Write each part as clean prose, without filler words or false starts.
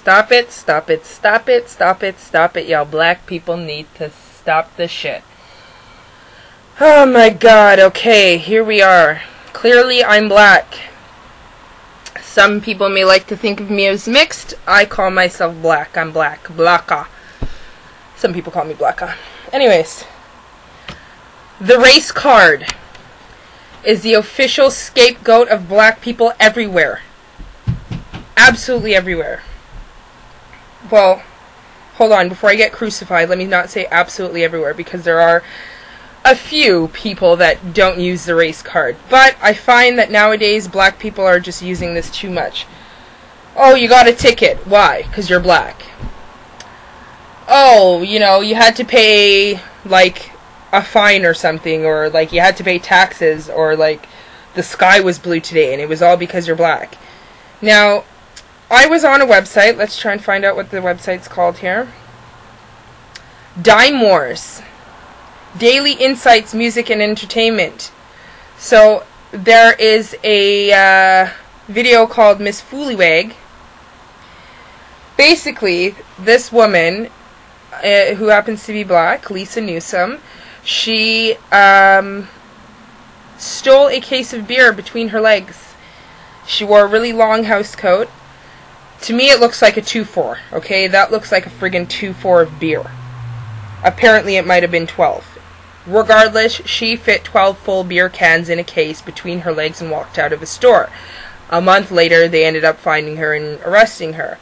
Stop it, stop it, stop it, stop it, stop it. Y'all black people need to stop this shit. Oh my god, okay, here we are. Clearly I'm black. Some people may like to think of me as mixed. I call myself black. I'm black. Blacka. Some people call me blacka. Anyways, the race card is the official scapegoat of black people everywhere. Absolutely everywhere. Well, hold on. Before I get crucified, let me not say absolutely everywhere, because there are a few people that don't use the race card. But I find that nowadays black people are just using this too much. Oh, you got a ticket. Why? Because you're black. Oh, you know, you had to pay, like, a fine or something, or, like, you had to pay taxes, or, like, the sky was blue today, and it was all because you're black. Now, I was on a website. Let's try and find out what the website's called here. Dime Wars. Daily Insights, Music and Entertainment. So, there is a video called Miss Foolywag. Basically, this woman, who happens to be black, Lisa Newsom, she stole a case of beer between her legs. She wore a really long house coat. To me, it looks like a 2-4, okay? That looks like a friggin' 2-4 of beer. Apparently, it might have been 12. Regardless, she fit 12 full beer cans in a case between her legs and walked out of a store. A month later, they ended up finding her and arresting her.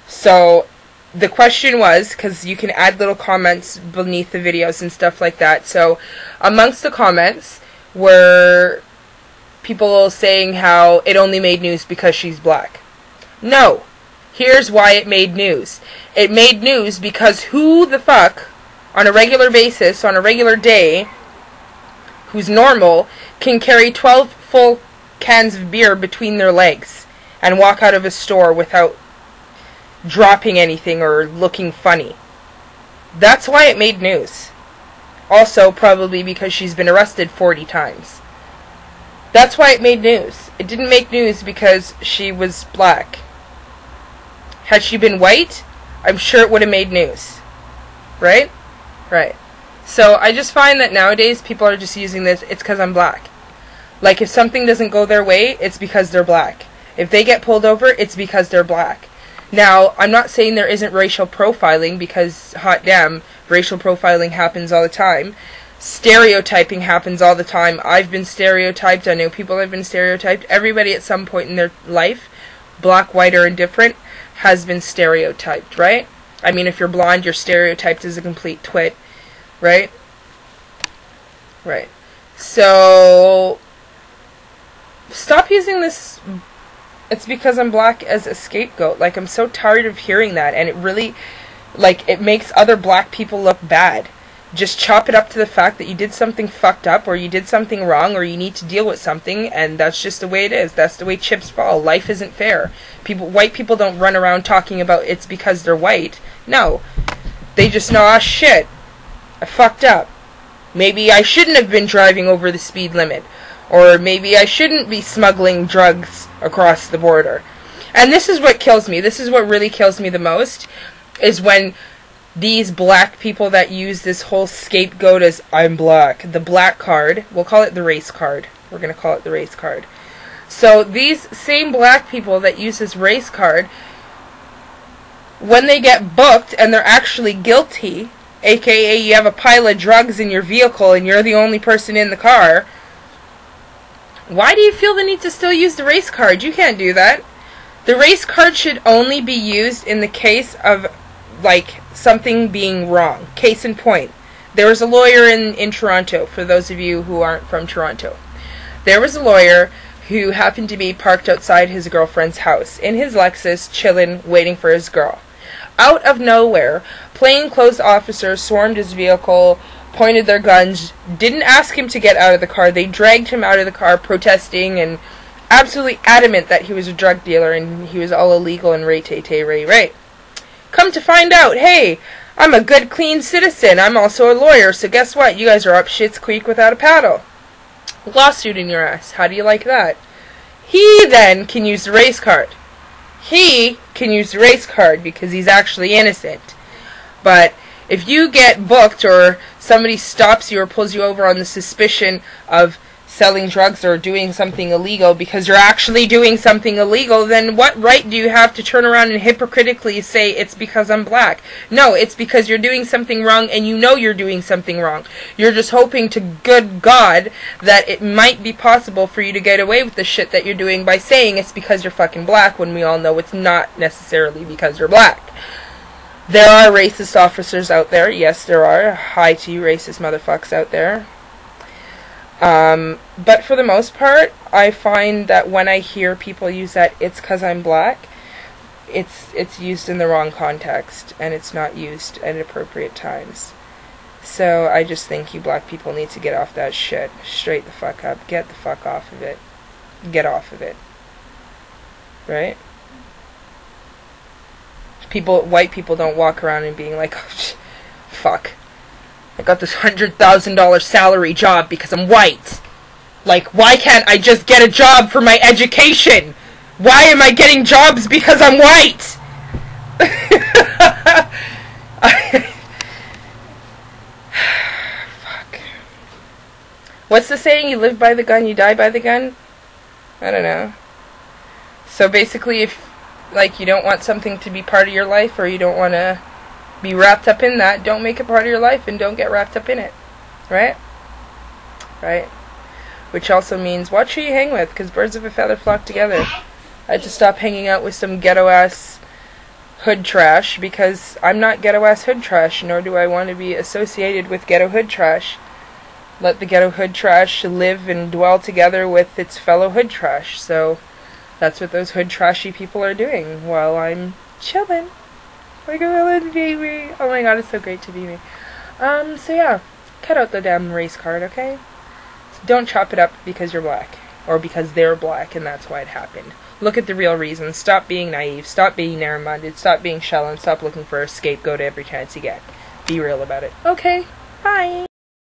So, the question was, because you can add little comments beneath the videos and stuff like that. So, amongst the comments were people saying how it only made news because she's black. No. Here's why it made news. It made news because who the fuck, on a regular basis, on a regular day, who's normal, can carry 12 full cans of beer between their legs and walk out of a store without dropping anything or looking funny? That's why it made news. Also, probably because she's been arrested 40 times. That's why it made news. It didn't make news because she was black. Had she been white, I'm sure it would have made news. Right? Right. So, I just find that nowadays people are just using this, it's because I'm black. Like, if something doesn't go their way, it's because they're black. If they get pulled over, it's because they're black. Now, I'm not saying there isn't racial profiling, because, hot damn, racial profiling happens all the time. Stereotyping happens all the time. I've been stereotyped. I know people have been stereotyped. Everybody at some point in their life, black, white, or indifferent, has been stereotyped, right? I mean, if you're blonde, you're stereotyped as a complete twit, right? Right. So, stop using this, it's because I'm black, as a scapegoat. Like, I'm so tired of hearing that, and it really, like, it makes other black people look bad. Just chop it up to the fact that you did something fucked up, or you did something wrong, or you need to deal with something, and that's just the way it is. That's the way chips fall. Life isn't fair. White people don't run around talking about it's because they're white. No. They just know, ah, shit, I fucked up. Maybe I shouldn't have been driving over the speed limit. Or maybe I shouldn't be smuggling drugs across the border. And this is what kills me. This is what really kills me the most, is when these black people that use this whole scapegoat as, I'm black, the black card, we'll call it the race card. We're going to call it the race card. So these same black people that use this race card, when they get booked and they're actually guilty, aka you have a pile of drugs in your vehicle and you're the only person in the car, why do you feel the need to still use the race card? You can't do that. The race card should only be used in the case of, like, something being wrong. Case in point. There was a lawyer in Toronto, for those of you who aren't from Toronto. There was a lawyer who happened to be parked outside his girlfriend's house, in his Lexus, chillin', waiting for his girl. Out of nowhere, plainclothes officers swarmed his vehicle, pointed their guns, didn't ask him to get out of the car. They dragged him out of the car, protesting and absolutely adamant that he was a drug dealer and he was all illegal and ray. Come to find out, hey, I'm a good, clean citizen. I'm also a lawyer, so guess what? You guys are up shit's creek without a paddle. Lawsuit in your ass. How do you like that? He then can use the race card. he can use the race card because he's actually innocent. But if you get booked or somebody stops you or pulls you over on the suspicion of selling drugs or doing something illegal because you're actually doing something illegal, then what right do you have to turn around and hypocritically say it's because I'm black? No, it's because you're doing something wrong and you know you're doing something wrong. You're just hoping to good God that it might be possible for you to get away with the shit that you're doing by saying it's because you're fucking black when we all know it's not necessarily because you're black. There are racist officers out there. Yes, there are. Hi to you racist motherfucks out there. But for the most part, I find that when I hear people use that "it's 'cause I'm black," it's used in the wrong context, and it's not used at appropriate times. So I just think you black people need to get off that shit. Straight the fuck up. Get the fuck off of it. Get off of it. Right? White people don't walk around and being like, oh, fuck. I got this $100,000 salary job because I'm white. Like, why can't I just get a job for my education? Why am I getting jobs because I'm white? Fuck. What's the saying? You live by the gun, you die by the gun? I don't know. So basically, if, like, you don't want something to be part of your life, or you don't want to be wrapped up in that, don't make it part of your life and don't get wrapped up in it. Right? Right? Which also means watch who you hang with, because birds of a feather flock together. I had to stop hanging out with some ghetto-ass hood trash, because I'm not ghetto-ass hood trash, nor do I want to be associated with ghetto hood trash. Let the ghetto hood trash live and dwell together with its fellow hood trash. So that's what those hood trashy people are doing while I'm chilling. Like a little baby. Oh my god, it's so great to be me. So yeah, cut out the damn race card, okay? Don't chop it up because you're black, or because they're black and that's why it happened. Look at the real reason. Stop being naive, stop being narrow-minded, stop being shallow, and stop looking for a scapegoat every chance you get. Be real about it. Okay, bye!